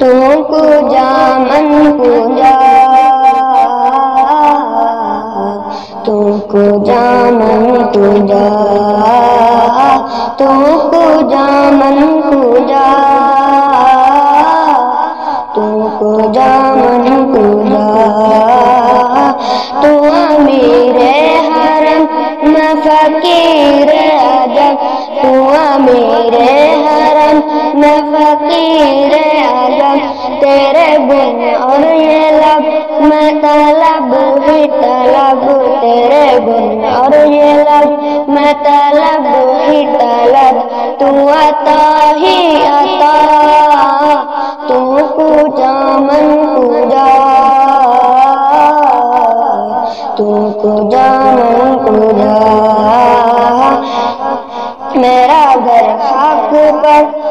تو کجا من کجا تو کجا من کجا تو کجا من کجا تو کجا من کجا تو امیر حرم میں فقیر عجب تو امیر حرم میں فقیر عجب تیرے گن اور یہ لب میں طلب ہی طلب تیرے گن اور یہ لب میں طلب ہی طلب تو عطا ہی عطا تو کجا من کجا تو کجا من کجا میرا گھر حق پر